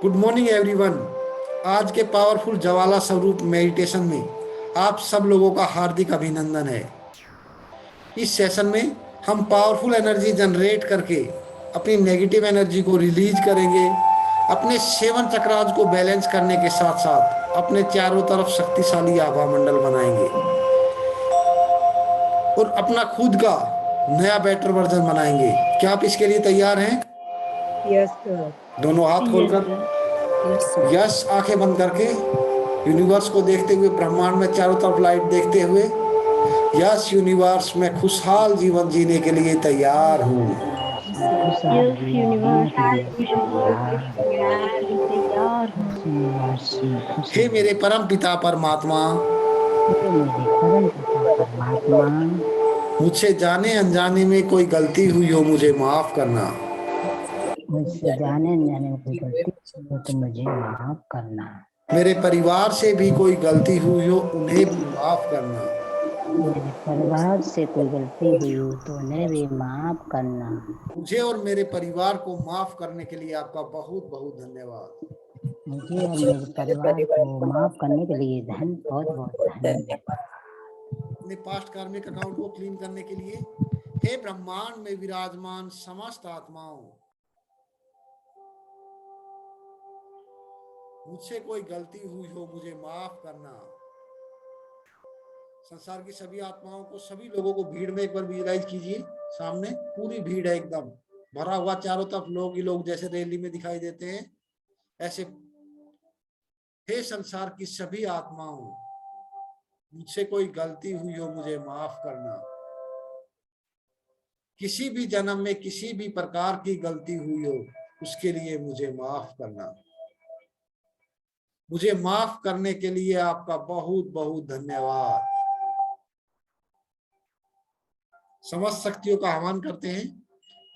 Good morning everyone. आज के powerful ज्वाला स्वरूप मेडिटेशन में आप सब लोगों का हार्दिक अभिनंदन है। इस सेशन में हम पावरफुल एनर्जी जनरेट करके अपनी नेगेटिव एनर्जी को रिलीज करेंगे। अपने सेवन चक्रास को बैलेंस करने के साथ साथ अपने चारों तरफ शक्तिशाली आभा मंडल बनाएंगे और अपना खुद का नया बेटर वर्जन बनाएंगे। क्या आप इसके लिए तैयार हैं? Yes sir. दोनों हाथ खोलकर यस आंखें बंद करके यूनिवर्स को देखते हुए, ब्रह्मांड में चारों तरफ लाइट देखते हुए, यस यूनिवर्स मैं खुशहाल जीवन जीने के लिए तैयार हूँ। हे मेरे परम पिता परमात्मा, मुझसे जाने अनजाने में कोई गलती हुई हो मुझे माफ करना। मुझसे जाने अनजाने में कोई गलती हो तो मुझे माफ करना। मेरे परिवार से भी कोई गलती हुई हो उन्हें भी माफ करना। मेरे परिवार से कोई गलती हुई हो तो उन्हें भी माफ करना। मुझे और मेरे परिवार को माफ करने के लिए आपका बहुत बहुत धन्यवाद। मुझे और मेरे परिवार को माफ करने के लिए बहुत बहुत धन्यवाद। अपने पास्ट कार्मिक अकाउंट को क्लीन करने के लिए, हे ब्रह्मांड में विराजमान समस्त आत्माओं, मुझसे कोई गलती हुई हो मुझे माफ करना। संसार की सभी आत्माओं को, सभी लोगों को भीड़ में एक बार विजुलाइज कीजिए। सामने पूरी भीड़ है, एकदम भरा हुआ, चारों तरफ लोग ही लोग, जैसे रैली में दिखाई देते हैं ऐसे। हे संसार की सभी आत्माओं, मुझसे कोई गलती हुई हो मुझे माफ करना। किसी भी जन्म में किसी भी प्रकार की गलती हुई हो उसके लिए मुझे माफ करना। मुझे माफ करने के लिए आपका बहुत बहुत धन्यवाद। समस्त शक्तियों का आह्वान करते हैं,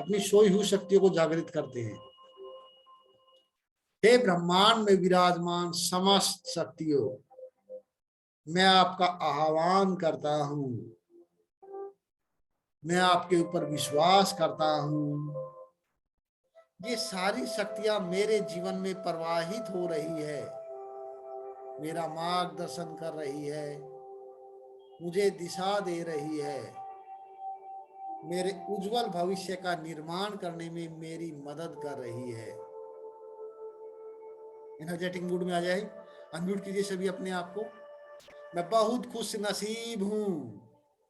अपनी सोई हुई शक्तियों को जागृत करते हैं। हे ब्रह्मांड में विराजमान समस्त शक्तियों, मैं आपका आह्वान करता हूं, मैं आपके ऊपर विश्वास करता हूं। ये सारी शक्तियां मेरे जीवन में प्रवाहित हो रही है, मेरा मार्गदर्शन कर रही है, मुझे दिशा दे रही है, मेरे उज्जवल भविष्य का निर्माण करने में मेरी मदद कर रही है। एनर्जेटिक मूड में आ जाए, अनम्यूट कीजिए सभी अपने आप को। मैं बहुत खुश नसीब हूँ,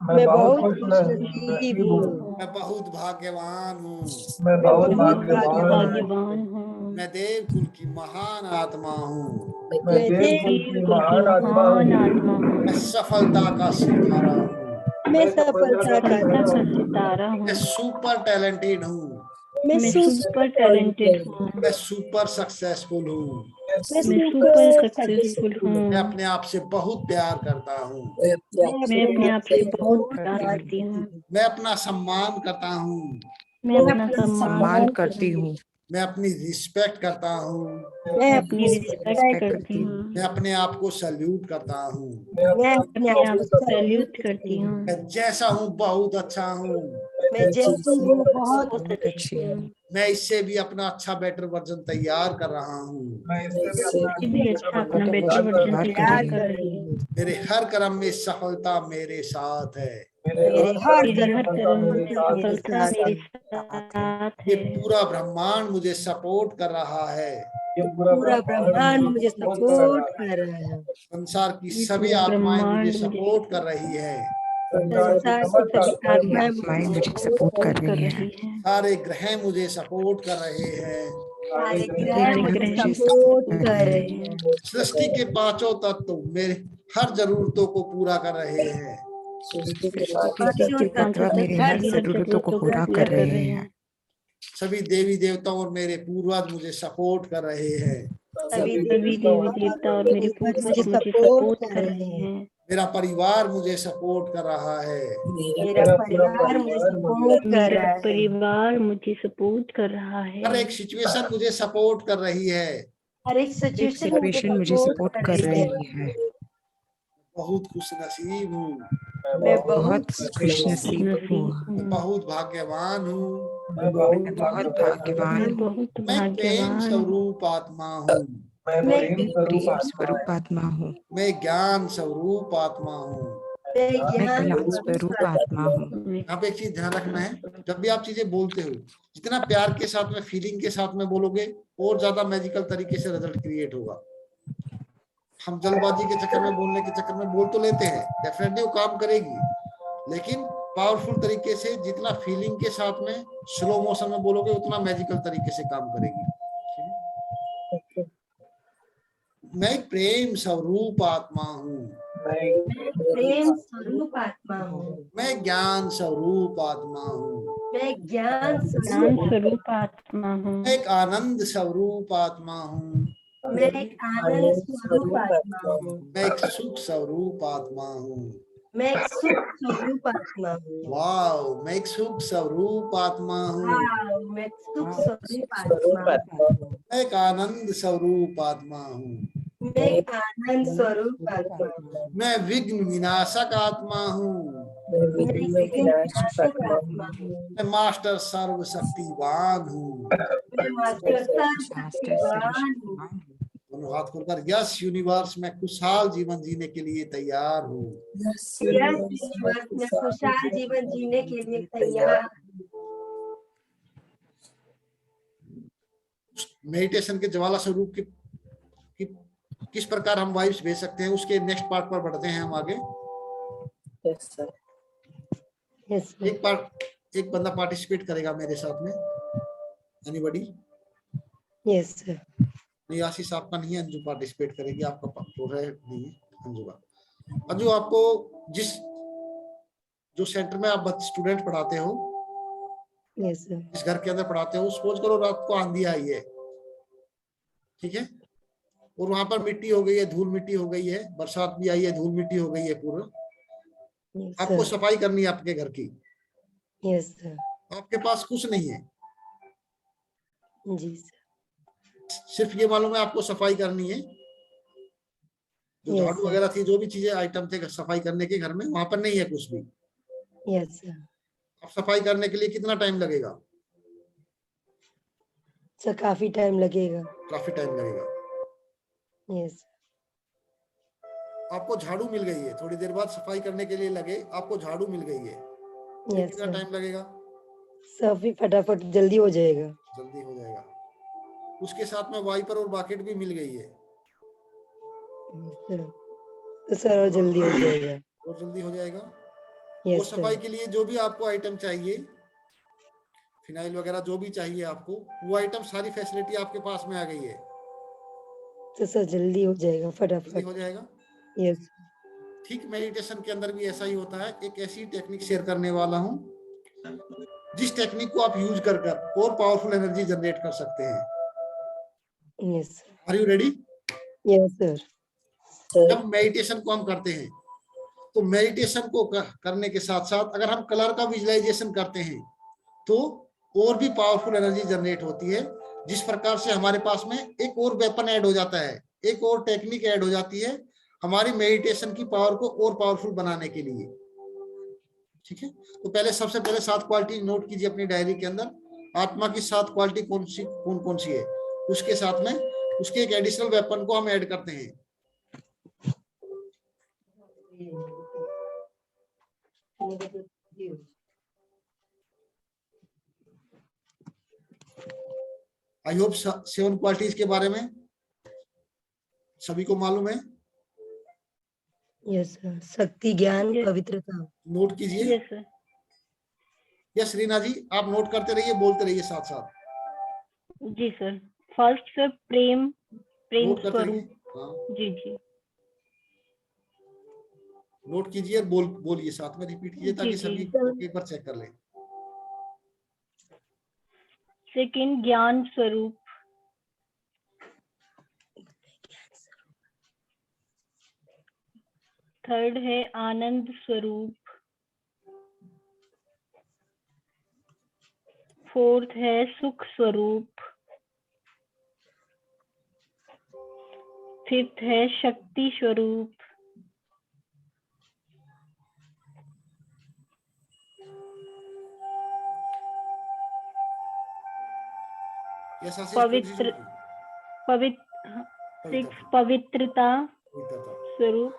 मैं बहुत खुशनसीब हूँ, मैं बहुत भाग्यवान हूँ, मैं बहुत भाग्यवान हूँ, मैं देव कुल की महान आत्मा हूँ, मैं देव कुल की महान आत्मा हूँ, मैं सफलता का सितारा हूँ, मैं सफलता का सितारा हूँ, मैं सुपर टैलेंटेड हूँ, मैं सुपर टैलेंटेड हूँ, मैं सुपर सक्सेसफुल हूँ, मैं सुपर सक्सेसफुल हूँ, मैं अपने आप से बहुत प्यार करता हूँ, मैं अपने आप से बहुत प्यार करती हूँ, मैं अपना सम्मान करता हूँ, मैं अपना सम्मान करती हूँ, मैं अपनी रिस्पेक्ट करता हूँ, मैं अपनी रिस्पेक्ट करती हूँ, मैं अपने आप को सैल्यूट करता हूँ, मैं अपने आप को सैल्यूट करती हूँ, मैं जैसा हूँ बहुत अच्छा हूँ, मैं जैसी हूँ बहुत अच्छी हूँ, मैं इससे भी अपना अच्छा बेटर वर्जन तैयार कर रहा हूँ, इससे भी अच्छा अपना बेटर वर्जन तैयार कर रही हूँ। मेरे हर कर्म में सफलता मेरे साथ है, मेरे हर कर्म में सफलता मेरे साथ ये है। पूरा ब्रह्मांड मुझे सपोर्ट कर रहा है, पूरा ब्रह्मांड मुझे सपोर्ट कर रहा है। संसार की सभी आत्माएं मुझे सपोर्ट कर रही है, संसार की सभी आत्माएं मुझे सपोर्ट कर रही है। सारे ग्रह मुझे सपोर्ट कर रहे हैं, सारे ग्रह मुझे सपोर्ट कर रहे हैं। सृष्टि के पांचों तत्व मेरे हर जरूरतों को पूरा कर रहे हैं, मेरे हर जरूरतों को पूरा कर रहे हैं। सभी देवी देवताओं और मेरे पूर्वज मुझे सपोर्ट कर रहे हैं, सभी देवी देवता और मेरे पूर्वज मुझे सपोर्ट कर रहे हैं। मेरा परिवार मुझे सपोर्ट कर रहा है, मेरा परिवार मुझे सपोर्ट कर रहा है। परिवार मुझे सपोर्ट कर रहा है। हर एक सिचुएशन मुझे सपोर्ट कर रही है, हर एक सिचुएशन मुझे सपोर्ट कर रही है। बहुत खुश नसीब हूँ, मैं बहुत खुशनसीब हूँ, बहुत भाग्यवान हूँ, मैं बहुत भाग्यवान मैं हूँ। बहुत मैं प्रेम भाग्यवान हूँ। स्वरूप आत्मा हूँ। मैं प्रेम स्वरूप आत्मा हूँ। मैं ज्ञान स्वरूप आत्मा हूँ। मैं ज्ञान स्वरूप आत्मा हूँ। यहाँ पे एक चीज ध्यान रखना है, जब भी आप चीजें बोलते हो, जितना प्यार के साथ में, फीलिंग के साथ में बोलोगे, और ज्यादा मैजिकल तरीके से रिजल्ट क्रिएट होगा। हम जल्दबाजी के चक्कर में, बोलने के चक्कर में बोल तो लेते हैं, डेफिनेटली वो काम करेगी, लेकिन पावरफुल तरीके से, जितना फीलिंग के साथ में, स्लो मोशन में बोलोगे, उतना मैजिकल तरीके से काम करेगी। मैं एक प्रेम स्वरूप आत्मा हूँ। प्रेम स्वरूप आत्मा हूँ। मैं ज्ञान स्वरूप आत्मा हूँ। मैं ज्ञान ज्ञान स्वरूप आत्मा हूँ। मैं एक आनंद स्वरूप आत्मा हूँ। मैं एक आनंद स्वरूप आत्मा हूँ। मैं एक सुख स्वरूप आत्मा हूँ। मैं एक सुख स्वरूप आत्मा हूँ। वाओ, मैं एक सुख स्वरूप आत्मा हूँ। वाह, मैं एक सुख स्वरूप आत्मा हूँ। मैं एक आनंद स्वरूप आत्मा हूँ। मैं एक आनंद स्वरूप आत्मा हूँ। मैं विघ्न विनाशक आत्मा हूँ। मैं एक विनाशक आत्मा हूँ। मैं मास्टर सर्वशक्तिवान हूँ। मैं मास्टर शास्त्र सर्वशक्तिवान हूँ। सर्वशक्तिवान हूँ। दोनों हाथ खोलकर, यस यूनिवर्स, मैं खुशहाल जीवन जीने के लिए तैयार हूँ। यस यूनिवर्स, मैं खुशहाल जीवन जीने के लिए तैयार हूँ। मेडिटेशन के ज्वाला स्वरूप की किस प्रकार हम वाइब्स भेज सकते हैं, उसके नेक्स्ट पार्ट पर बढ़ते हैं हम आगे। यस एक बंदा पार्टिसिपेट करेगा मेरे साथ में। एनीबॉडी? Yes sir. नहीं, आशीष आपका नहीं है, अंजू पार्टिसिपेट करेगी, आपका प्रोग्राम नहीं है अंजू का। अंजू, आपको जो सेंटर में आप स्टूडेंट पढ़ाते हो, यस सर। इस घर के अंदर पढ़ाते हो, सपोज करो रात को आंधी आई है, ठीक है, और वहां पर मिट्टी हो गई है, धूल मिट्टी हो गई है, बरसात भी आई है, धूल मिट्टी हो गई है पूरा, आपको सफाई करनी है आपके घर की। Yes sir. आपके पास कुछ नहीं है, जी सर। सिर्फ ये मालूम है आपको सफाई करनी है। जो झाड़ू वगैरह थी, जो भी चीजें आइटम थे सफाई करने के घर में, वहां पर नहीं है कुछ भी। Yes sir. अब सफाई करने के लिए कितना टाइम लगेगा? सर काफी टाइम लगेगा। काफी टाइम लगेगा। यस। आपको झाड़ू मिल गई है, थोड़ी देर बाद सफाई करने के लिए लगे, आपको झाड़ू मिल गई है, यस कितना सर। टाइम लगेगा? सफाई फटाफट जल्दी हो जाएगा। जल्दी हो जाएगा। उसके साथ में वाइपर और बकेट भी मिल गई है, तो सर और जल्दी हो जाएगा। और जल्दी हो जाएगा। और यस सफाई सर। के लिए जो भी आपको आइटम चाहिए, फिनाइल वगैरह जो भी चाहिए आपको, वो आइटम सारी फैसिलिटी आपके पास में आ गई है, तो सर जल्दी हो जाएगा जल्दी फटाफट। हो जाएगा। यस। ठीक मेडिटेशन के अंदर भी ऐसा ही होता है। एक ऐसी टेक्निक शेयर करने वाला हूं, जिस टेक्निक को आप यूज कर और पावरफुल एनर्जी जनरेट कर सकते हैं। Yes. Are you ready? Yes sir. जब मेडिटेशन को हम करते हैं, तो मेडिटेशन को करने के साथ साथ अगर हम कलर का विजुअलाइजेशन करते हैं, तो और भी पावरफुल एनर्जी जनरेट होती है। जिस प्रकार से हमारे पास में एक और वेपन ऐड हो जाता है, एक और टेक्निक ऐड हो जाती है हमारी मेडिटेशन की पावर को और पावरफुल बनाने के लिए। ठीक है, तो सबसे पहले 7 क्वालिटी नोट कीजिए अपनी डायरी के अंदर। आत्मा की 7 क्वालिटी कौन सी है, उसके साथ में उसके एक एडिशनल वेपन को हम ऐड करते हैं। आई होप 7 क्वालिटीज के बारे में सभी को मालूम है। Yes sir. शक्ति, ज्ञान, पवित्रता। नोट कीजिए। Yes sir. यस रीना जी, आप नोट करते रहिए, बोलते रहिए साथ साथ। जी सर। फर्स्ट सर प्रेम नोट करते रहिए। स्वरूप। हाँ, जी जी नोट कीजिए और बोलिए साथ में, रिपीट कीजिए ताकि जी सभी जी। एक बार चेक कर लें। सेकंड ज्ञान स्वरूप। थर्ड है आनंद स्वरूप। फोर्थ है सुख स्वरूप। फिफ्थ है शक्ति स्वरूप। यस आशीष, पवित्र सिक्स पवित्रता स्वरूप।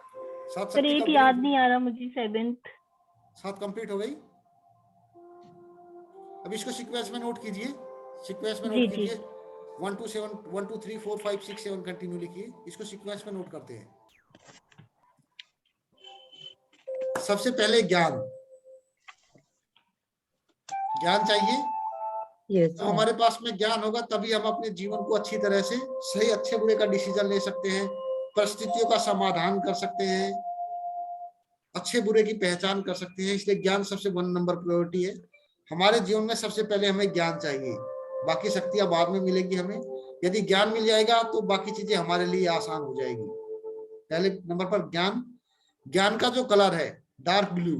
सात सर शक्ति एक का याद नहीं आ रहा मुझे, 7th। 7 कंप्लीट हो गई। अब इसको सीक्वेंस में नोट कीजिए, सीक्वेंस में जी नोट जी। कीजिए। 1 2 7 1 2 3 4 5 6 7 कंटिन्यू लिखिए, इसको सीक्वेंस में नोट करते हैं। सबसे पहले ज्ञान, ज्ञान चाहिए। यस तो हमारे पास में ज्ञान होगा तभी हम अपने जीवन को अच्छी तरह से सही अच्छे बुरे का डिसीजन ले सकते हैं, परिस्थितियों का समाधान कर सकते हैं, अच्छे बुरे की पहचान कर सकते हैं। इसलिए ज्ञान सबसे 1 नंबर प्रायोरिटी है हमारे जीवन में। सबसे पहले हमें ज्ञान चाहिए, बाकी शक्तियां बाद में मिलेगी हमें। यदि ज्ञान मिल जाएगा तो बाकी चीजें हमारे लिए आसान हो जाएगी। पहले नंबर पर ज्ञान। ज्ञान का जो कलर है डार्क ब्लू।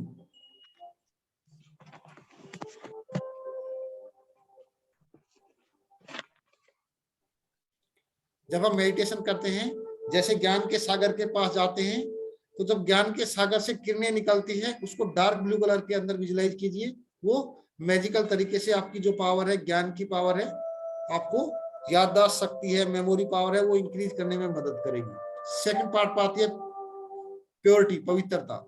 जब हम मेडिटेशन करते हैं, जैसे ज्ञान के सागर के पास जाते हैं, तो जब ज्ञान के सागर से किरणें निकलती है उसको डार्क ब्लू कलर के अंदर विजुलाइज कीजिए। वो मैजिकल तरीके से आपकी जो पावर है, ज्ञान की पावर है, आपको याददाश्त शक्ति है, मेमोरी पावर है, वो इंक्रीज करने में मदद करेगी। सेकंड पार्ट पर आती है प्योरिटी, पवित्रता।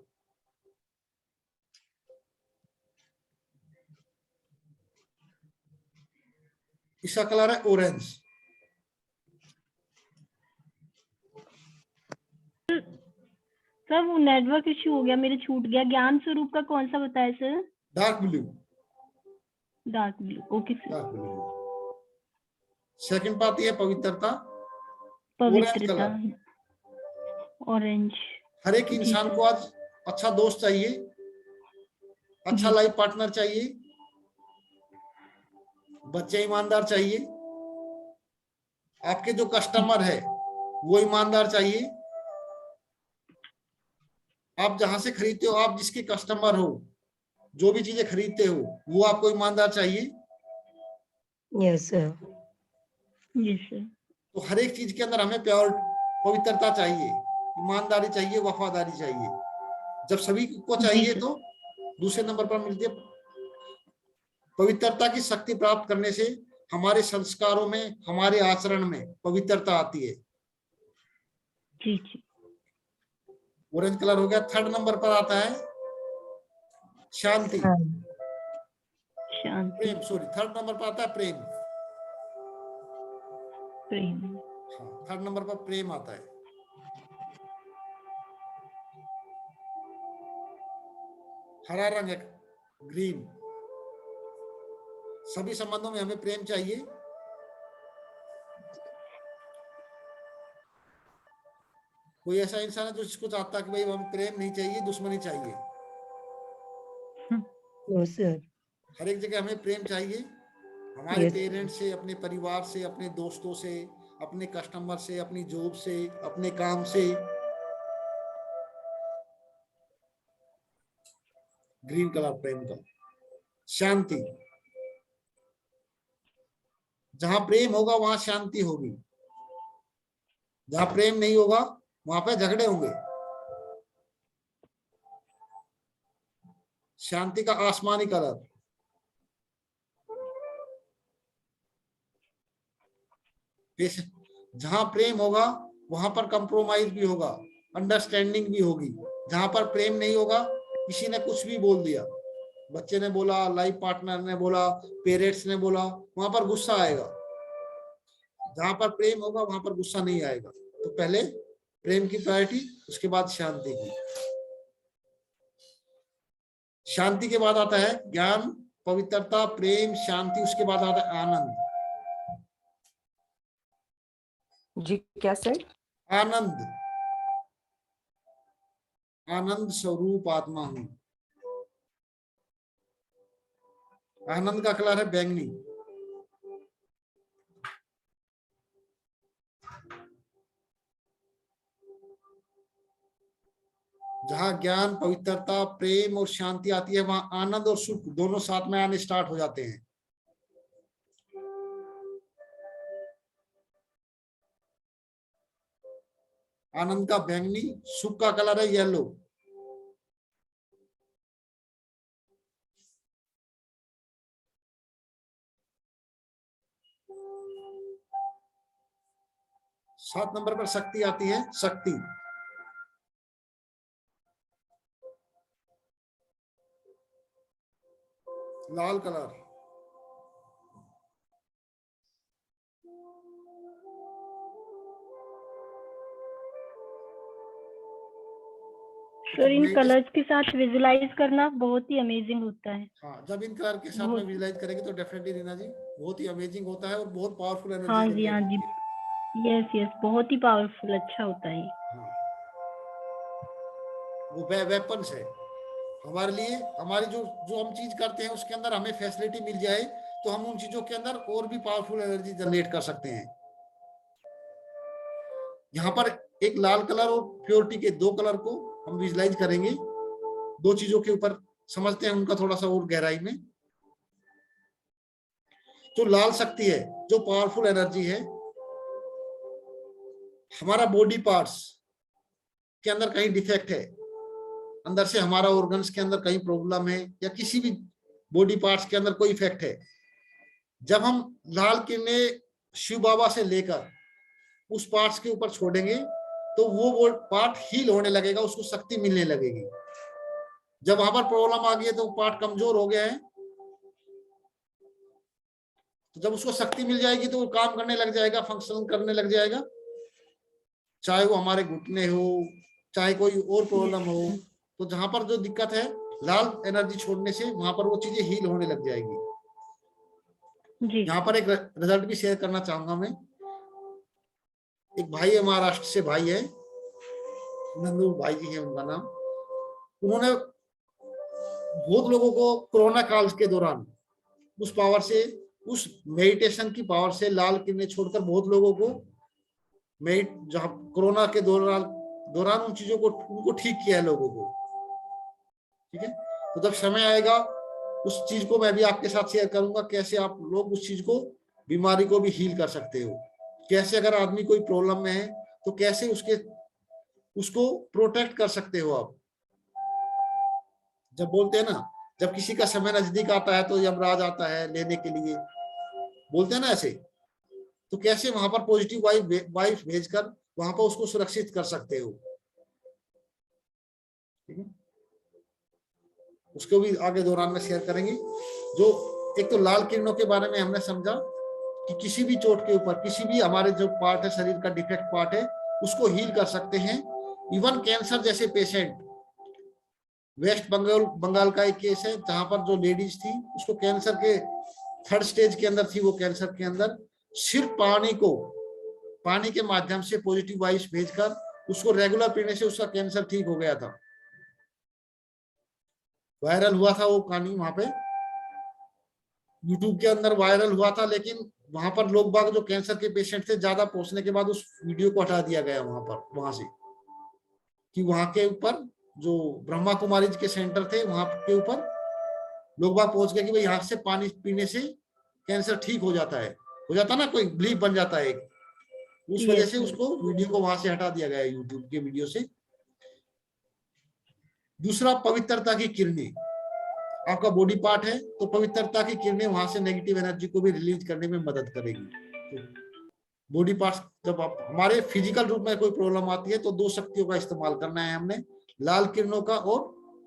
इसका कलर है ऑरेंज। सर वो नेटवर्क इश्यू हो गया, मेरे छूट गया। ज्ञान स्वरूप का कौन सा बताया sir? Dark blue. Dark blue, okay sir. Dark blue. Second पाती है पवित्रता, ऑरेंज पवित्रता, कलर। ऑरेंज। हर एक इंसान को आज अच्छा दोस्त चाहिए, अच्छा लाइफ पार्टनर चाहिए, बच्चे ईमानदार चाहिए, आपके जो कस्टमर है वो ईमानदार चाहिए। आप जहां से खरीदते हो, आप जिसके कस्टमर हो, जो भी चीजें खरीदते हो, वो आपको ईमानदार चाहिए। Yes sir. Yes sir. तो हर एक चीज के अंदर हमें प्योर पवित्रता चाहिए, ईमानदारी चाहिए, वफादारी चाहिए। जब सभी को चाहिए तो दूसरे नंबर पर मिलती है पवित्रता की शक्ति। प्राप्त करने से हमारे संस्कारों में, हमारे आचरण में पवित्रता आती है। जी जी। ऑरेंज कलर हो गया। थर्ड नंबर पर आता है शांति, शांति, प्रेम। सॉरी, थर्ड नंबर पर आता है प्रेम। प्रेम। हाँ, थर्ड नंबर पर प्रेम आता है। हरा रंग है, ग्रीन। सभी संबंधों में हमें प्रेम चाहिए। कोई ऐसा इंसान है जो जिसको चाहता है कि भाई हमें प्रेम नहीं चाहिए, दुश्मनी चाहिए। Yes sir. हर एक जगह हमें प्रेम चाहिए, हमारे Yes. पेरेंट्स से, अपने परिवार से, अपने दोस्तों से, अपने कस्टमर से, अपनी जॉब से, अपने काम से। ग्रीन कलर प्रेम का। शांति, जहां प्रेम होगा वहां शांति होगी, जहां प्रेम नहीं होगा वहां पे झगड़े होंगे। शांति का आसमानी कलर। जहां प्रेम होगा वहां पर कंप्रोमाइज भी होगा, अंडरस्टैंडिंग भी होगी। जहां पर प्रेम नहीं होगा, किसी ने कुछ भी बोल दिया, बच्चे ने बोला, लाइफ पार्टनर ने बोला, पेरेंट्स ने बोला, वहां पर गुस्सा आएगा। जहां पर प्रेम होगा वहां पर गुस्सा नहीं आएगा। तो पहले प्रेम की प्रायोरिटी, उसके बाद शांति की। शांति के बाद आता है ज्ञान, पवित्रता, प्रेम, शांति। उसके बाद आता है आनंद। जी क्या सर? आनंद, आनंद स्वरूप आत्मा हूं। आनंद का कलर है बैंगनी। जहां ज्ञान, पवित्रता, प्रेम और शांति आती है, वहां आनंद और सुख दोनों साथ में आने स्टार्ट हो जाते हैं। आनंद का बैंगनी, सुख का कलर है येलो। 7 नंबर पर शक्ति आती है, शक्ति। लाल कलर, सर इन कलर्स के साथ विजुलाइज करना बहुत ही अमेजिंग होता है। हाँ, जब इन कलर के साथ में विजुलाइज करेंगे तो डेफिनेटली रीना जी बहुत ही अमेजिंग होता है और बहुत पावरफुल एनर्जी। हाँ जी, हाँ जी, यस यस, बहुत ही पावरफुल, अच्छा होता है। हाँ, वो वेपन्स है हमारे लिए। हमारी जो जो हम चीज करते हैं उसके अंदर हमें फैसिलिटी मिल जाए तो हम उन चीजों के अंदर और भी पावरफुल एनर्जी जनरेट कर सकते हैं। यहाँ पर एक लाल कलर और प्योरिटी के 2 कलर को हम विजुलाइज करेंगे, 2 चीजों के ऊपर समझते हैं उनका थोड़ा सा और गहराई में। जो लाल शक्ति है, जो पावरफुल एनर्जी है, हमारा बॉडी पार्ट्स के अंदर कहीं डिफेक्ट है, अंदर से हमारा ऑर्गन्स के अंदर कहीं प्रॉब्लम है या किसी भी बॉडी पार्ट्स के अंदर कोई इफेक्ट है, जब हम लाल किरणें शिव बाबा से लेकर उस पार्ट्स के ऊपर छोड़ेंगे तो वो पार्ट हील होने लगेगा, उसको शक्ति मिलने लगेगी। जब वहां पर प्रॉब्लम आ गई है तो पार्ट कमजोर हो गया है, तो जब उसको शक्ति मिल जाएगी तो वो काम करने लग जाएगा, फंक्शन करने लग जाएगा, चाहे वो हमारे घुटने हो, चाहे कोई और प्रॉब्लम हो। तो जहां पर जो दिक्कत है, लाल एनर्जी छोड़ने से वहां पर वो चीजें हील होने लग जाएगी जी। यहाँ पर एक रिजल्ट भी शेयर करना चाहूंगा मैं। एक भाई है, महाराष्ट्र से भाई है, नंदू भाई जी है उनका नाम। उन्होंने बहुत लोगों को कोरोना काल के दौरान उस पावर से, उस मेडिटेशन की पावर से लाल किरणें छोड़कर बहुत लोगों को जहां कोरोना के दौरान उन चीजों को उनको ठीक किया है लोगों को। ठीक है, तो जब समय आएगा उस चीज को मैं भी आपके साथ शेयर करूंगा, कैसे आप लोग उस चीज को, बीमारी को भी हील कर सकते हो, कैसे अगर आदमी कोई प्रॉब्लम में है तो कैसे उसको प्रोटेक्ट कर सकते हो आप। जब बोलते हैं ना, जब किसी का समय नजदीक आता है तो यमराज आता है लेने के लिए, बोलते हैं ना ऐसे, तो कैसे वहां पर पॉजिटिव वाइब्स भेजकर वहां पर उसको सुरक्षित कर सकते हो। ठीक है, उसको भी आगे दौरान में शेयर करेंगे। जो एक तो लाल किरणों के बारे में हमने समझा कि किसी भी चोट के ऊपर, किसी भी हमारे जो पार्ट है, शरीर का डिफेक्ट पार्ट है, उसको हील कर सकते हैं। इवन कैंसर जैसे पेशेंट, वेस्ट बंगाल का एक केस है जहां पर जो लेडीज थी उसको कैंसर के 3rd स्टेज के अंदर थी, वो कैंसर के अंदर सिर्फ पानी के माध्यम से पॉजिटिव वाइब्स भेजकर उसको रेगुलर पीने से उसका कैंसर ठीक हो गया था। वायरल हुआ था वो कहानी, वहां पे यूट्यूब के अंदर वायरल हुआ था, लेकिन वहां पर लोग बाग जो कैंसर के पेशेंट थे, ज्यादा पहुंचने के बाद उस वीडियो को हटा दिया गया वहां से, कि वहां के ऊपर जो ब्रह्मा कुमारी जी के सेंटर थे वहां के ऊपर लोग बाग पहुंच गए कि भाई यहाँ से पानी पीने से कैंसर ठीक हो जाता है, ना, कोई बिलीफ बन जाता है। उस वजह से उसको वीडियो को वहां से हटा दिया गया यूट्यूब के वीडियो से। दूसरा, पवित्रता की किरणें, आपका बॉडी पार्ट है तो पवित्रता की किरणें वहां से नेगेटिव एनर्जी को भी रिलीज करने में मदद करेगी। तो बॉडी पार्ट, जब आप हमारे फिजिकल रूप में कोई प्रॉब्लम आती है तो 2 शक्तियों का इस्तेमाल करना है हमने, लाल किरणों का और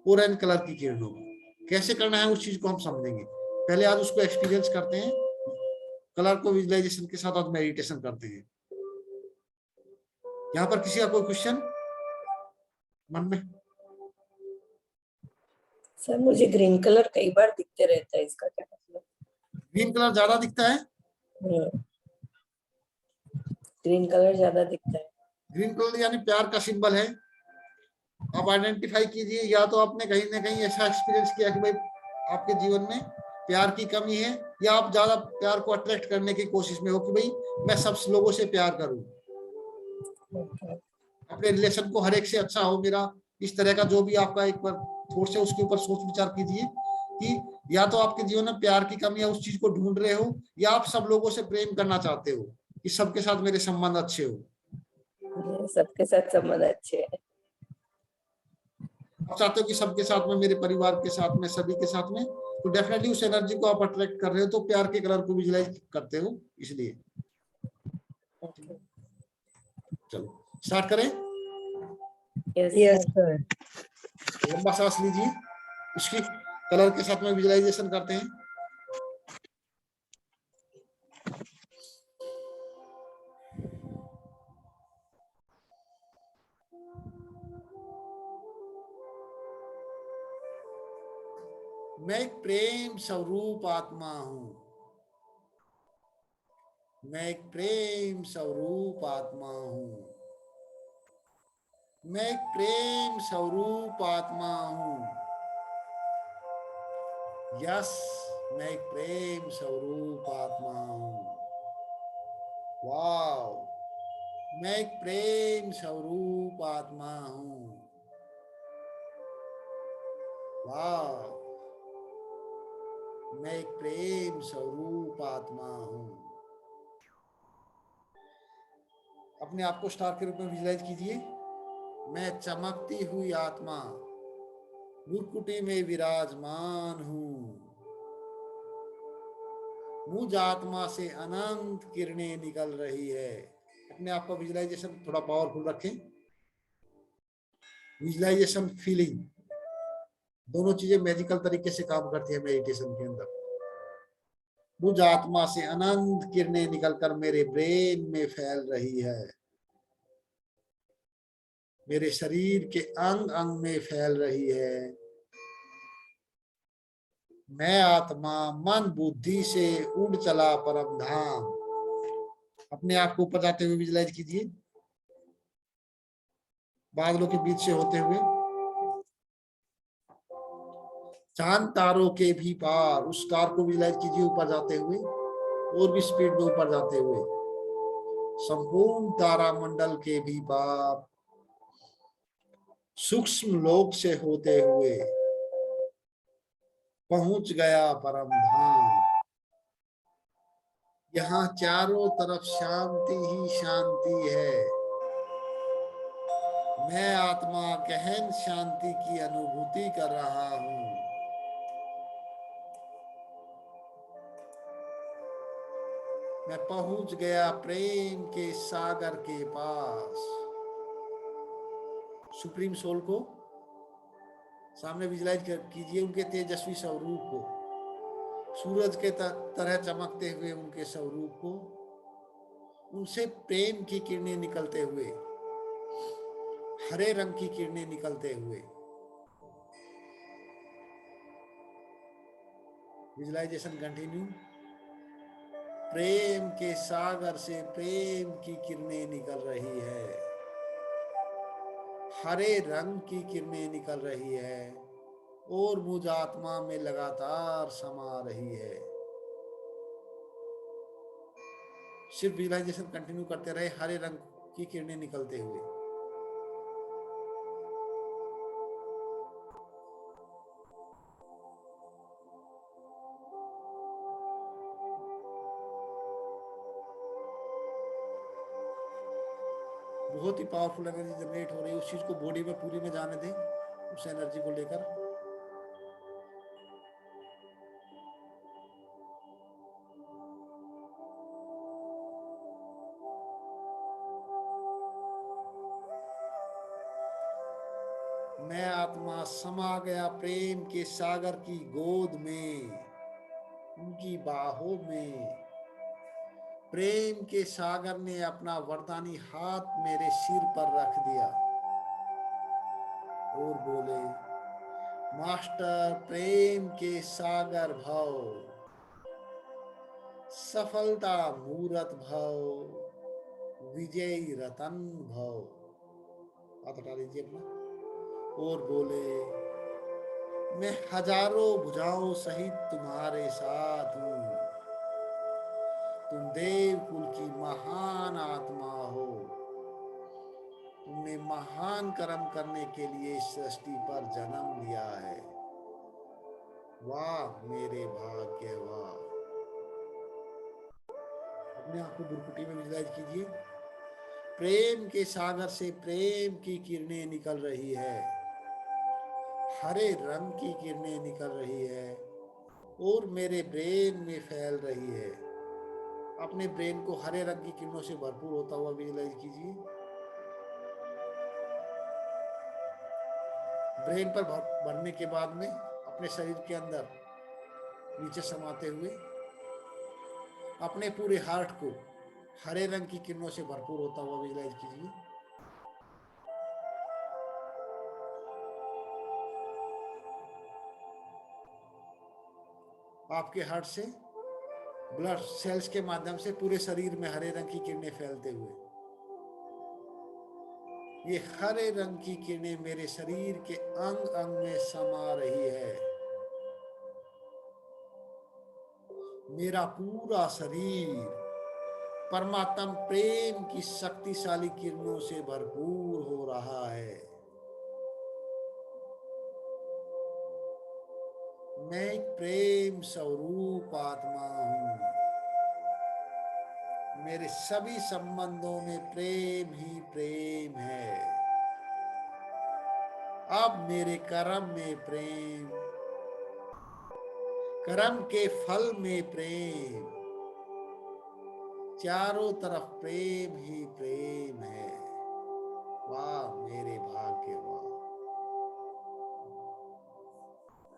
ऑरेंज कलर की किरणों का। कैसे करना है उस चीज को हम समझेंगे, पहले आज उसको एक्सपीरियंस करते हैं, कलर को विजुअलाइजेशन के साथ आज मेडिटेशन करते हैं। यहाँ पर किसी का कोई क्वेश्चन मन में? सर मुझे ग्रीन कलर कई बार दिखते रहता है, इसका क्या मतलब? ग्रीन कलर ज्यादा दिखता है? ग्रीन कलर ज्यादा दिखता है। ग्रीन कलर यानी प्यार का सिंबल है। आप आइडेंटिफाई कीजिए, या तो आपने कहीं ना कहीं ऐसा एक्सपीरियंस किया कि भाई आपके जीवन में प्यार की कमी है, या आप ज्यादा प्यार को अट्रैक्ट करने की कोशिश में हो कि भाई मैं सब लोगों से प्यार करूं, अपने रिलेशन को हर एक से अच्छा हो मेरा, इस तरह का जो भी आपका एक बार थोड़ा से उसके ऊपर सोच विचार कीजिए कि या तो आपके जीवन में प्यार की कमी है, उस चीज को ढूंढ रहे हो, या आप सब लोगों से प्रेम करना चाहते हो कि सबके साथ मेरे संबंध अच्छे हो। सबके साथ संबंध अच्छे हैं। आप चाहते हो कि सबके साथ में, मेरे परिवार के साथ में, सभी के साथ में, तो डेफिनेटली उस एनर्जी को आप अट्रैक्ट कर रहे हो, तो प्यार के कलर को विजुअलाइज करते हो इसलिए। चलो स्टार्ट करें। Yes sir. लंबा सांस लीजिए, इसकी कलर के साथ में विजुअलाइजेशन करते हैं। मैं एक प्रेम स्वरूप आत्मा हूं। मैं एक प्रेम स्वरूप आत्मा हूं। मैं एक प्रेम स्वरूप आत्मा हूं। यस, मैं एक प्रेम स्वरूप आत्मा हूं। वाव, मैं एक प्रेम स्वरूप आत्मा हूं। वाव, मैं एक प्रेम स्वरूप आत्मा हूं। अपने आप को स्टार के रूप में विजुलाइज कीजिए। मैं चमकती हुई आत्मा भुरकुटी में विराजमान हूं। मुझ आत्मा से अनंत किरणें निकल रही है। अपने आप का विजुलाइजेशन थोड़ा पावरफुल रखें। विजुलाइजेशन, फीलिंग, दोनों चीजें मैजिकल तरीके से काम करती है मेडिटेशन के अंदर। मुझ आत्मा से अनंत किरणें निकलकर मेरे ब्रेन में फैल रही है। मेरे शरीर के अंग अंग में फैल रही है। मैं आत्मा मन बुद्धि से उड़ चला परम धाम। अपने आप को ऊपर जाते हुए विजुलाइज कीजिए, बादलों के बीच से होते हुए, चांद तारों के भी पार। उस स्टार को विजुलाइज कीजिए ऊपर जाते हुए, और भी स्पीड में ऊपर जाते हुए, संपूर्ण तारा मंडल के भी पार, सूक्ष्म लोक से होते हुए पहुंच गया परम धाम। यहाँ चारों तरफ शांति ही शांति है। मैं आत्मा गहन शांति की अनुभूति कर रहा हूं। मैं पहुंच गया प्रेम के सागर के पास। सुप्रीम सोल को सामने विजुलाइज कीजिए, उनके तेजस्वी स्वरूप को, सूरज के तरह चमकते हुए उनके स्वरूप को, उनसे प्रेम की किरणें निकलते हुए, हरे रंग की किरणें निकलते हुए। Visualisation continue. प्रेम के सागर से प्रेम की किरणें निकल रही है, हरे रंग की किरणें निकल रही है, और मुझ आत्मा में लगातार समा रही है। सिर्फ विजुलाइजेशन कंटिन्यू करते रहे, हरे रंग की किरणें निकलते हुए। बहुत ही पावरफुल एनर्जी जनरेट हो रही है। उस चीज को बॉडी में पूरी में जाने दें, उस एनर्जी को लेकर। मैं आत्मा समा गया प्रेम के सागर की गोद में, उनकी बाहों में। प्रेम के सागर ने अपना वरदानी हाथ मेरे सिर पर रख दिया और बोले, मास्टर प्रेम के सागर भव, सफलता मूरत भव, विजयी रतन भव। हाथ हटा लीजिए अपना, और बोले, मैं हजारों भुजाओं सहित तुम्हारे साथ हूं। तुम देव कुल की महान आत्मा हो। तुमने महान कर्म करने के लिए इस सृष्टि पर जन्म लिया है। वाह मेरे भाग्य, वाह। अपने आप को बुरकुटी में विजुलाइज कीजिए। प्रेम के सागर से प्रेम की किरणें निकल रही है, हरे रंग की किरणें निकल रही है, और मेरे ब्रेन में फैल रही है। अपने ब्रेन को हरे रंग की किरणों से भरपूर होता हुआ विजुलाइज कीजिए। ब्रेन पर भरने के बाद में अपने शरीर के अंदर नीचे समाते हुए अपने पूरे हार्ट को हरे रंग की किरणों से भरपूर होता हुआ विजुलाइज कीजिए। आपके हार्ट से ब्लड सेल्स के माध्यम से पूरे शरीर में हरे रंग की किरणें फैलते हुए, ये हरे रंग की किरणें मेरे शरीर के अंग अंग में समा रही है। मेरा पूरा शरीर परमात्म प्रेम की शक्तिशाली किरणों से भरपूर हो रहा है। मैं एक प्रेम स्वरूप आत्मा हूं। मेरे सभी संबंधों में प्रेम ही प्रेम है। अब मेरे कर्म में प्रेम, कर्म के फल में प्रेम, चारों तरफ प्रेम ही प्रेम है। वाह मेरे भाग्य, वाह।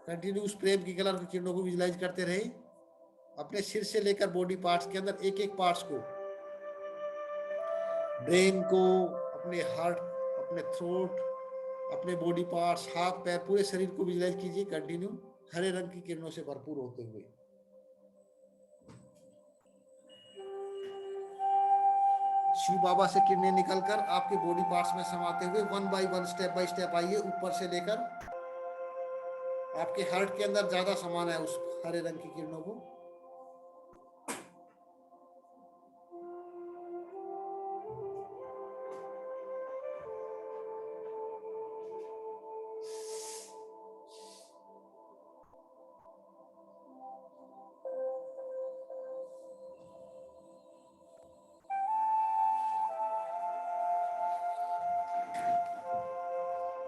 कंटिन्यू उस प्रेम की कलर की किरणों को विजुलाइज करते रहे। अपने सिर से लेकर बॉडी पार्ट्स के अंदर एक एक पार्ट्स को, ब्रेन को, अपने हार्ट, अपने थ्रोट, अपने बॉडी पार्ट्स, हाथ पैर, पूरे शरीर को विजुलाइज कीजिए कंटिन्यू हरे रंग की किरणों से भरपूर होते हुए। शिव बाबा से किरणें निकलकर आपके बॉडी पार्ट्स में समाते हुए वन बाय स्टेप आइए, ऊपर से लेकर आपके हार्ट के अंदर ज्यादा समान है उस हरे रंग की किरणों को।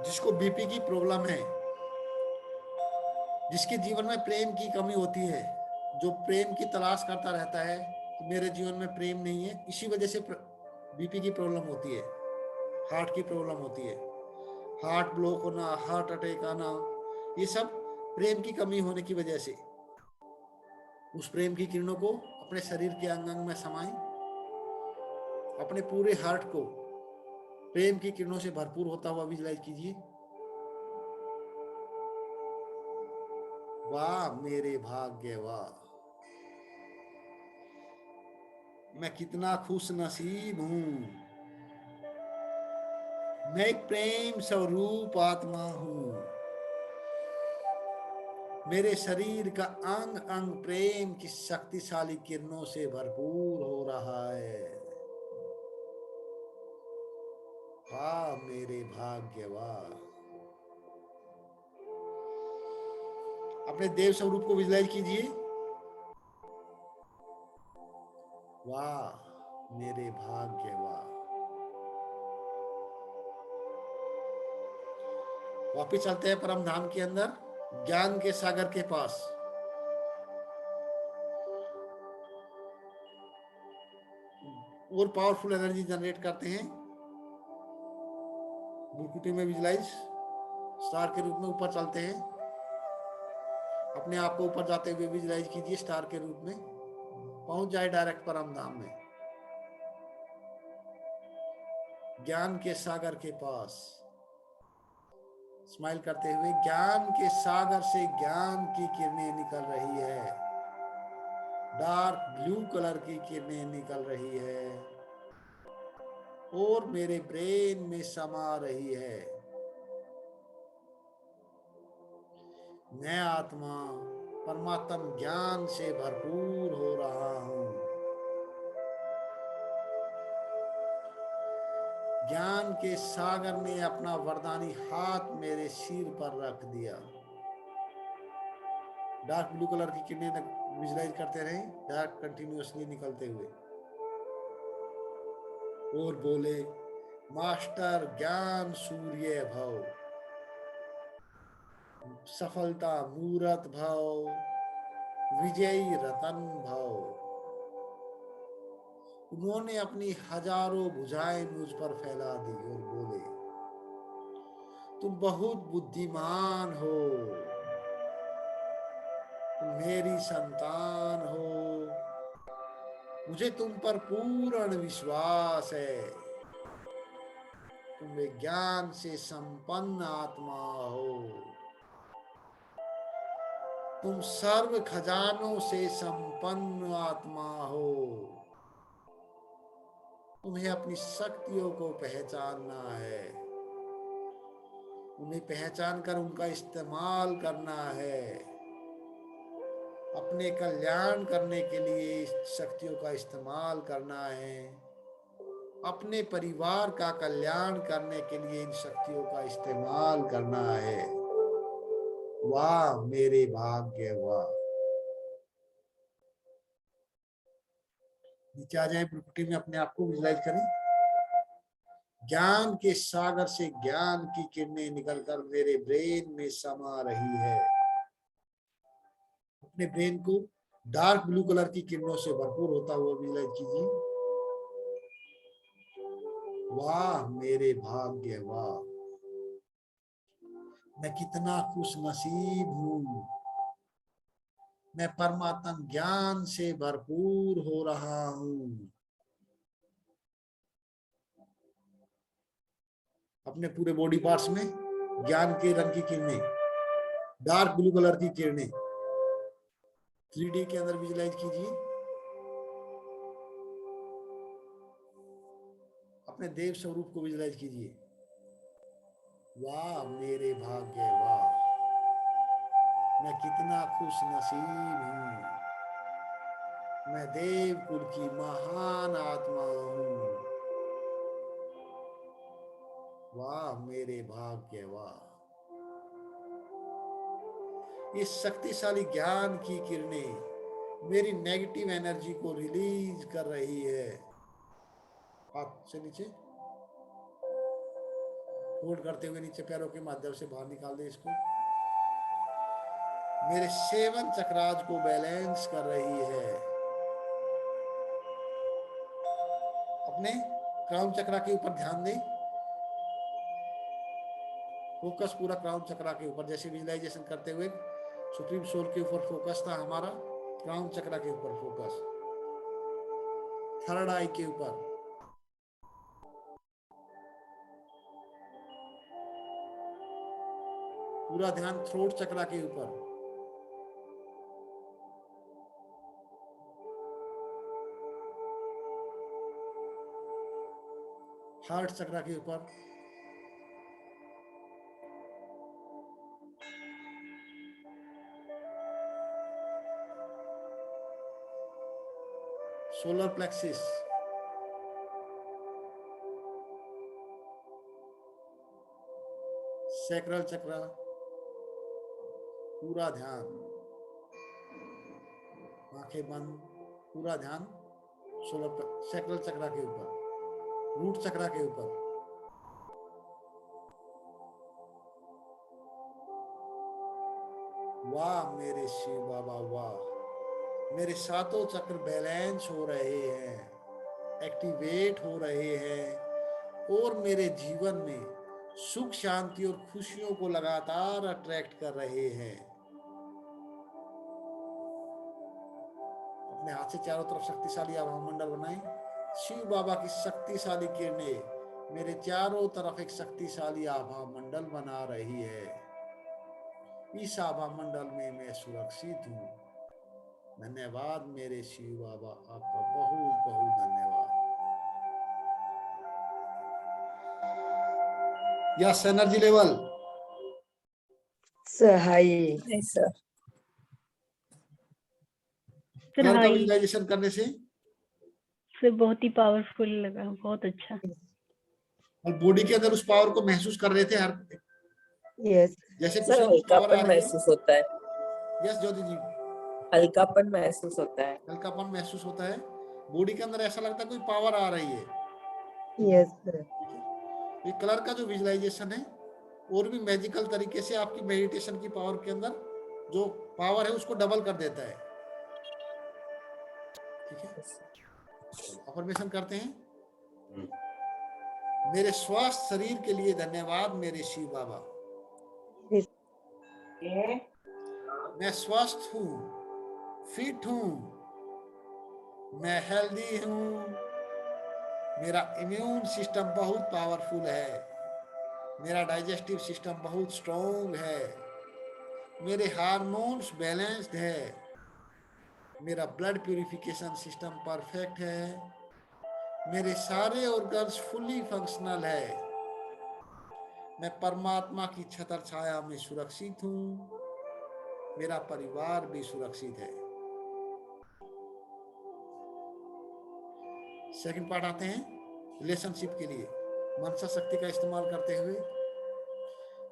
जिसको बीपी की प्रॉब्लम है, जिसके जीवन में प्रेम की कमी होती है, जो प्रेम की तलाश करता रहता है कि मेरे जीवन में प्रेम नहीं है, इसी वजह से बीपी की प्रॉब्लम होती है, हार्ट की प्रॉब्लम होती है, हार्ट ब्लॉक होना, हार्ट अटैक आना, ये सब प्रेम की कमी होने की वजह से। उस प्रेम की किरणों को अपने शरीर के अंग अंग में समाएं, अपने पूरे हार्ट को प्रेम की किरणों से भरपूर होता हुआ विजुलाइज कीजिए। वाह मेरे भाग्य, वाह। मैं कितना खुश नसीब हूं। मैं एक प्रेम स्वरूप आत्मा हूं। मेरे शरीर का अंग अंग प्रेम की शक्तिशाली किरणों से भरपूर हो रहा है। वाह मेरे भाग्य, वाह। अपने देव स्वरूप को विजुलाइज कीजिए। वाह मेरे भाग्य, वाह। वापिस चलते हैं परम धाम के अंदर, ज्ञान के सागर के पास। और पावरफुल एनर्जी जनरेट करते हैं। बुलकुटी में विजुलाइज स्टार के रूप में ऊपर चलते हैं। अपने आप को ऊपर जाते हुए विजुलाइज कीजिए स्टार के रूप में, पहुंच जाए डायरेक्ट परम धाम में, ज्ञान के सागर के पास। स्माइल करते हुए, ज्ञान के सागर से ज्ञान की किरणें निकल रही है, डार्क ब्लू कलर की किरणें निकल रही है और मेरे ब्रेन में समा रही है। मैं आत्मा परमात्म ज्ञान से भरपूर हो रहा हूं। ज्ञान के सागर ने अपना वरदानी हाथ मेरे सिर पर रख दिया। डार्क ब्लू कलर की किरणें विजुलाइज करते रहे, डार्क कंटिन्यूअसली निकलते हुए, और बोले, मास्टर ज्ञान सूर्य भव, सफलता मूरत भव, विजयी रतन भव। उन्होंने अपनी हजारों भुजाएं मुझ पर फैला दी और बोले, तुम बहुत बुद्धिमान हो, तुम मेरी संतान हो, मुझे तुम पर पूर्ण विश्वास है। तुम विज्ञान से संपन्न आत्मा हो, तुम सर्व खजानों से संपन्न आत्मा हो। तुम्हें अपनी शक्तियों को पहचानना है, उन्हें पहचान कर उनका इस्तेमाल करना है। अपने कल्याण करने के लिए इस शक्तियों का इस्तेमाल करना है। अपने परिवार का कल्याण करने के लिए इन शक्तियों का इस्तेमाल करना है। वाह मेरे भाग्य, वाह। नीचे आ जाए, प्रकृति में अपने आप को विजुलाइज करें। ज्ञान के सागर से ज्ञान की किरणें निकलकर मेरे ब्रेन में समा रही है। अपने ब्रेन को डार्क ब्लू कलर की किरणों से भरपूर होता हुआ विजुलाइज कीजिए। वाह मेरे भाग्य, वाह। मैं कितना खुश नसीब हूं, मैं परमात्म ज्ञान से भरपूर हो रहा हूं। अपने पूरे बॉडी पार्ट्स में ज्ञान के रंग की किरणें, डार्क ब्लू कलर की किरणें 3D के अंदर विजुलाइज कीजिए। अपने देव स्वरूप को विजुलाइज कीजिए। वाह मेरे भाग्य, वाह। मैं कितना खुश नसीब हूं, मैं देव कुल की महान आत्मा हूं। वाह मेरे भाग्य, वाह। इस शक्तिशाली ज्ञान की किरणें मेरी नेगेटिव एनर्जी को रिलीज कर रही है। हाथ से नीचे होल्ड करते हुए नीचे पैरों के माध्यम से बाहर निकाल दे इसको। मेरे 7 चक्रास को बैलेंस कर रही है। अपने क्राउन चक्रा के ऊपर ध्यान दें। फोकस पूरा क्राउन चक्रा के ऊपर, जैसे विजुलाइजेशन करते हुए सुप्रीम सोल के ऊपर फोकस था हमारा, क्राउन चक्रा के ऊपर फोकस, थर्ड आई के ऊपर, पूरा ध्यान थ्रोट चक्रा के ऊपर, हार्ट चक्रा के ऊपर, सोलर प्लेक्सिस, सैक्रल चक्रा, पूरा ध्यान, आंखें बंद, पूरा ध्यान सैक्रल चक्रा के ऊपर, रूट चक्रा के ऊपर, वाह मेरे शिव बाबा, वाह। मेरे 7 चक्र बैलेंस हो रहे हैं, एक्टिवेट हो रहे हैं और मेरे जीवन में सुख शांति और खुशियों को लगातार अट्रैक्ट कर रहे हैं। अपने हाथ से चारों तरफ शक्तिशाली आभा मंडल बनाएं। शिव बाबा की शक्तिशाली किरणें मेरे चारों तरफ एक शक्तिशाली आभा मंडल बना रही है। इस आभा मंडल में मैं सुरक्षित हूँ। धन्यवाद मेरे शिव बाबा, आपका बहुत बहुत धन्यवाद। यस, एनर्जी लेवल हाई है सर। सर कलर का हाई विजुलाइजेशन करने से सर बहुत ही पावरफुल लगा, बहुत अच्छा। और बॉडी के अंदर उस पावर को महसूस कर रहे थे हर, यस जैसे कुछ सर, ना कुछ पावर आ हल्कापन रही है। महसूस होता है। यस ज्योति जी, हल्कापन महसूस होता है। हल्कापन महसूस होता है। बॉडी के अंदर ऐसा लगता है कोई पावर आ रही है। Yes sir. ये कलर का जो विजुलाइजेशन है और भी मैजिकल तरीके से आपकी मेडिटेशन की पावर के अंदर जो पावर है उसको डबल कर देता है। ठीक है, अफर्मेशन करते हैं। मेरे स्वस्थ शरीर के लिए धन्यवाद मेरे शिव बाबा। मैं स्वस्थ हूँ, फिट हूँ, मैं हेल्दी हूँ, मेरा इम्यून सिस्टम बहुत पावरफुल है, मेरा डाइजेस्टिव सिस्टम बहुत स्ट्रॉन्ग है, मेरे हार्मोन्स बैलेंस्ड है, मेरा ब्लड प्यूरिफिकेशन सिस्टम परफेक्ट है, मेरे सारे ऑर्गन्स फुल्ली फंक्शनल है, मैं परमात्मा की छत्र छाया में सुरक्षित हूँ, मेरा परिवार भी सुरक्षित है। सेकंड पार्ट आते हैं रिलेशनशिप के लिए। मनसा शक्ति का इस्तेमाल करते हुए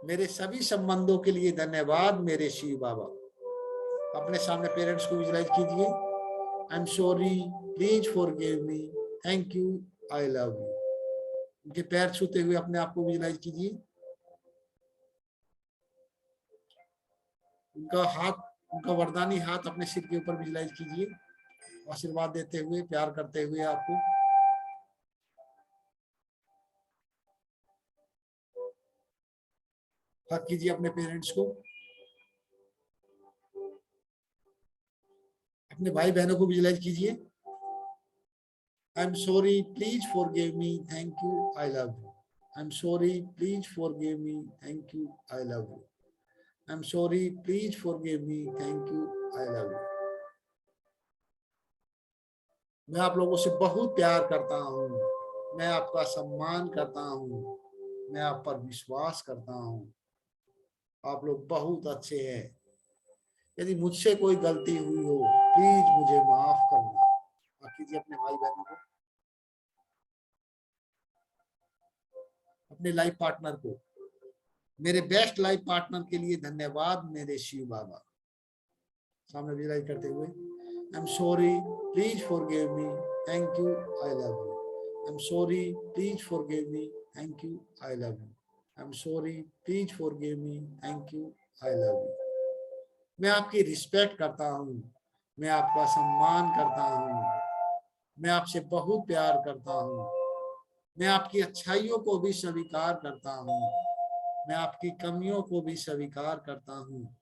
मेरे सभी संबंधों के लिए धन्यवाद मेरे शिव बाबा। अपने सामने पेरेंट्स को विजुलाइज कीजिए। I am sorry, please forgive me, thank you, I love you. उनके पैर छूते हुए अपने आप को विजुलाइज कीजिए। उनका हाथ, उनका वरदानी हाथ अपने सिर के ऊपर विजुलाइज कीजिए, आशीर्वाद देते हुए, प्यार करते हुए आपको। हक कीजिए अपने पेरेंट्स को। अपने भाई बहनों को विजुलाइज कीजिए। I am sorry, please forgive me, thank you, I love you. I am sorry, please forgive me, thank you, I love you. I am sorry, please forgive me, thank you, I love you. मैं आप लोगों से बहुत प्यार करता हूँ, मैं आपका सम्मान करता हूँ, मैं आप पर विश्वास करता हूँ। आप लोग बहुत अच्छे हैं। यदि मुझसे कोई गलती हुई हो, प्लीज मुझे माफ करना। कीजिए अपने भाई बहनों को, अपने लाइफ पार्टनर को। मेरे बेस्ट लाइफ पार्टनर के लिए धन्यवाद मेरे शिव बाबा। सामने विजुलाइज करते हुए I am sorry, please forgive me, thank you, I love you. I am sorry, please forgive me, thank you, I love you. I am sorry, please forgive me, thank you, I love you. मैं आपकी respect करता हूँ, मैं आपका सम्मान करता हूँ, मैं आपसे बहुत प्यार करता हूँ, मैं आपकी अच्छाइयों को भी स्वीकार करता हूँ, मैं आपकी कमियों को भी स्वीकार करता हूँ।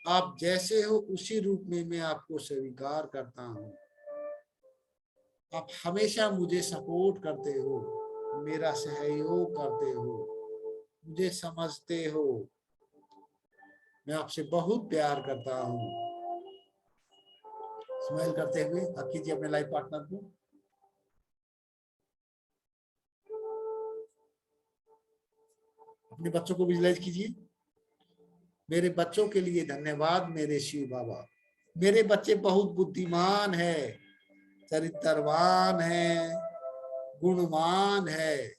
आप जैसे हो उसी रूप में मैं आपको स्वीकार करता हूँ। आप हमेशा मुझे सपोर्ट करते हो, मेरा सहयोग करते हो, मुझे समझते हो। मैं आपसे बहुत प्यार करता हूँ। स्माइल करते हुए हक कीजिए अपने लाइफ पार्टनर को। अपने बच्चों को विजुलाइज कीजिए। मेरे बच्चों के लिए धन्यवाद मेरे शिव बाबा। मेरे बच्चे बहुत बुद्धिमान है, चरित्रवान है, गुणवान है।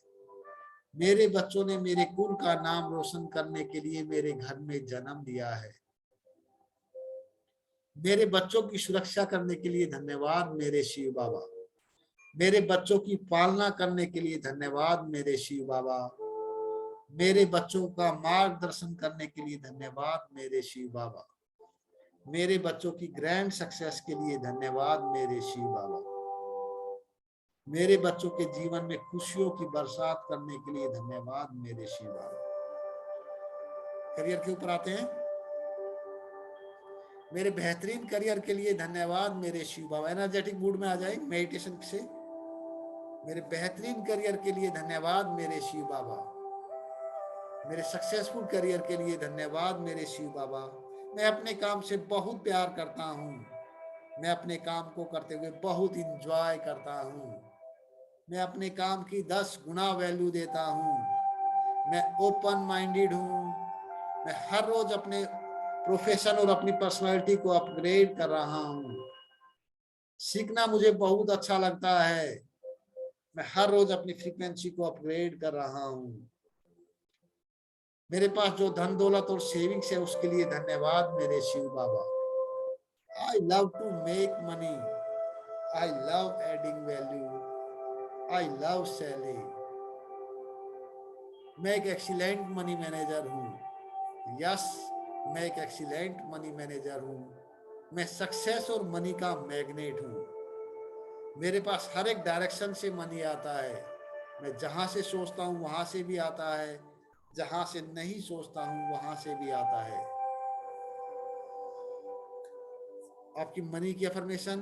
मेरे बच्चों ने मेरे कुल का नाम रोशन करने के लिए मेरे घर में जन्म लिया है। मेरे बच्चों की सुरक्षा करने के लिए धन्यवाद मेरे शिव बाबा। मेरे बच्चों की पालना करने के लिए धन्यवाद मेरे शिव बाबा। मेरे बच्चों का मार्गदर्शन करने के लिए धन्यवाद मेरे शिव बाबा। मेरे बच्चों की ग्रैंड सक्सेस के लिए धन्यवाद मेरे शिव बाबा। मेरे बच्चों के जीवन में खुशियों की बरसात करने के लिए धन्यवाद मेरे शिव बाबा। करियर के ऊपर आते हैं। मेरे बेहतरीन करियर के लिए धन्यवाद मेरे शिव बाबा। एनर्जेटिक मूड में आ जाए मेडिटेशन से। मेरे बेहतरीन करियर के लिए धन्यवाद मेरे शिव बाबा। मेरे सक्सेसफुल करियर के लिए धन्यवाद मेरे शिव बाबा। मैं अपने काम से बहुत प्यार करता हूँ, मैं अपने काम को करते हुए बहुत इंजॉय करता हूँ। मैं अपने काम की 10 गुना वैल्यू देता हूँ। मैं ओपन माइंडेड हूँ। मैं हर रोज अपने प्रोफेशन और अपनी पर्सनालिटी को अपग्रेड कर रहा हूँ। सीखना मुझे बहुत अच्छा लगता है। मैं हर रोज अपनी फ्रीक्वेंसी को अपग्रेड कर रहा हूँ। मेरे पास जो धन दौलत और सेविंग्स है उसके लिए धन्यवाद मेरे Shiv Baba. I love to make money, I love adding value, I love selling. मैं एक एक्सीलेंट मनी मैनेजर हूँ। यस, मैं एक एक्सीलेंट मनी मैनेजर हूँ। मैं सक्सेस और मनी का मैग्नेट हूँ। मेरे पास हर एक डायरेक्शन से मनी आता है। मैं जहां से सोचता हूं वहां से भी आता है, जहां से नहीं सोचता हूं वहां से भी आता है। आपकी मनी की अफर्मेशन,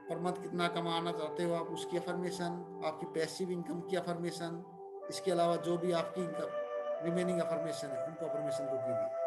पर मत कितना कमाना चाहते हो आप, उसकी अफर्मेशन, आपकी पैसिव इनकम की अफर्मेशन, इसके अलावा जो भी आपकी रिमेनिंग अफर्मेशन है उनको अफर्मेशन को कीजिए।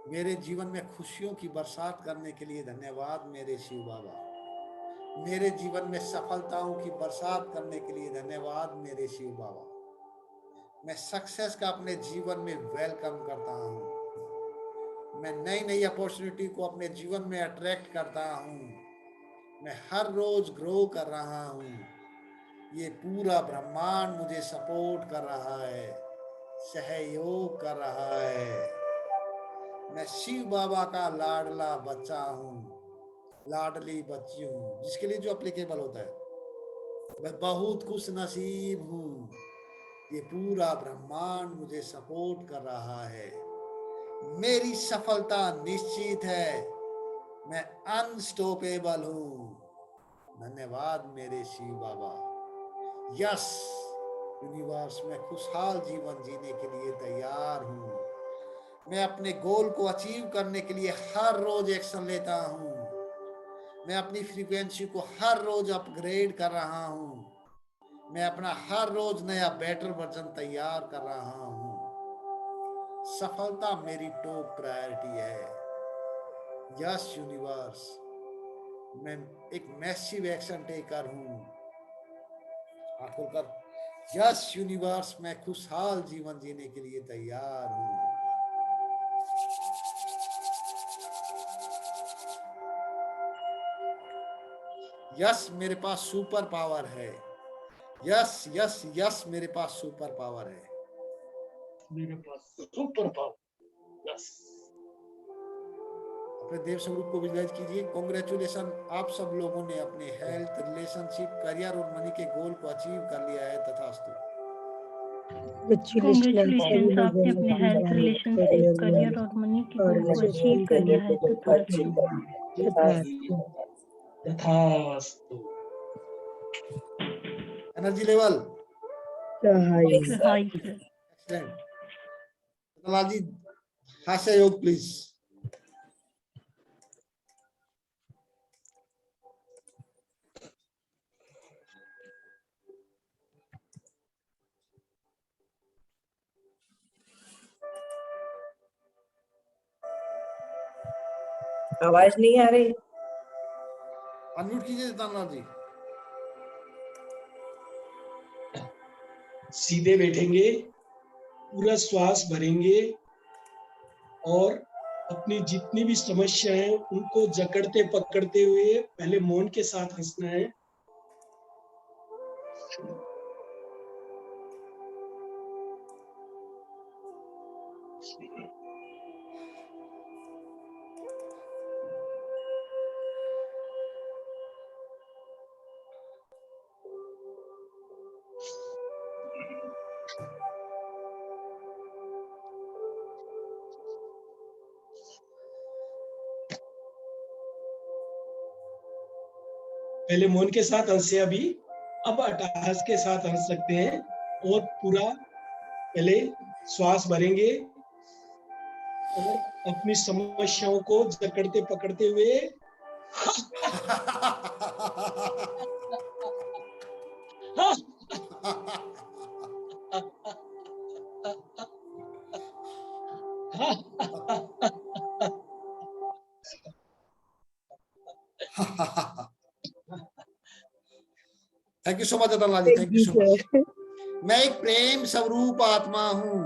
मेरे जीवन में खुशियों की बरसात करने के लिए धन्यवाद मेरे शिव बाबा। मेरे जीवन में सफलताओं की बरसात करने के लिए धन्यवाद मेरे शिव बाबा। मैं सक्सेस का अपने जीवन में वेलकम करता हूँ। मैं नई नई अपॉर्चुनिटी को अपने जीवन में अट्रैक्ट करता हूँ। मैं हर रोज ग्रो कर रहा हूँ। ये पूरा ब्रह्मांड मुझे सपोर्ट कर रहा है, सहयोग कर रहा है। मैं शिव बाबा का लाडला बच्चा हूँ, लाडली बच्ची हूँ, जिसके लिए जो अप्लीकेबल होता है। मैं बहुत खुश नसीब हूँ। ये पूरा ब्रह्मांड मुझे सपोर्ट कर रहा है। मेरी सफलता निश्चित है। मैं अनस्टॉपेबल हूँ। धन्यवाद मेरे शिव बाबा। यस यूनिवर्स, मैं खुशहाल जीवन जीने के लिए तैयार हूँ। मैं अपने गोल को अचीव करने के लिए हर रोज एक्शन लेता हूँ। मैं अपनी फ्रीक्वेंसी को हर रोज अपग्रेड कर रहा हूँ। मैं अपना हर रोज नया बेटर वर्जन तैयार कर रहा हूँ। सफलता मेरी टॉप प्रायोरिटी है। यस यूनिवर्स, मैं एक मैसिव एक्शन टेकर हूँ। हाथ खोलकर, यस यूनिवर्स, मैं खुशहाल जीवन जीने के लिए तैयार हूँ। यस मेरे पास सुपर पावर है। यस यस यस मेरे पास सुपर पावर है। मेरे पास सुपर पावर। यस, अपने देव स्वरूप को विजुअलाइज कीजिए। कॉन्ग्रेचुलेशन, आप सब लोगों ने अपने हेल्थ, रिलेशनशिप, करियर और मनी के गोल को अचीव कर लिया है। तथास्तु। कांग्रेचुलेशन, आपने अपने हेल्थ, रिलेशनशिप, करियर और मनी के गोल को अचीव कर लिया है। यथास्तु। Energy level high high sir. Excellent. Ratanlal ji हास्य योग प्लीज। आवाज नहीं आ रही। अनम्यूट कीजिए रतनलाल जी। सीधे बैठेंगे, पूरा श्वास भरेंगे और अपनी जितनी भी समस्या है उनको जकड़ते पकड़ते हुए पहले मौन के साथ हंसना है। पहले मौन के साथ हंसे अभी, अब अट्टहास के साथ हंस सकते हैं और पूरा पहले श्वास भरेंगे और अपनी समस्याओं को जकड़ते पकड़ते हुए thank you so much Ratanlal ji, thank you so much. मैं एक प्रेम स्वरूप आत्मा हूँ,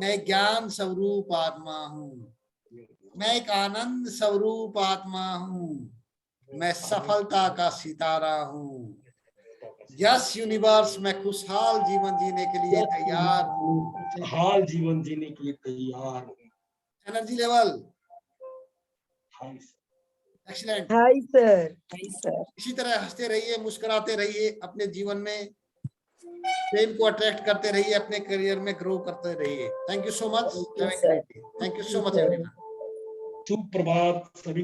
मैं ज्ञान स्वरूप आत्मा हूँ, मैं एक आनंद स्वरूप आत्मा हूँ, मैं सफलता का सितारा हूँ। यस यूनिवर्स, मैं खुशहाल जीवन जीने के लिए तैयार हूँ। खुशहाल जीवन जीने के लिए तैयार हूँ। एनर्जी लेवल हाय एक्सीलेंट। High sir. इसी तरह हंसते रहिए, मुस्कुराते रहिए, अपने जीवन में प्रेम को अट्रैक्ट करते रहिए, अपने करियर में ग्रो करते रहिए। Thank you so much. Thank you, sir. Thank you so much everyone. सुप्रभात सभी।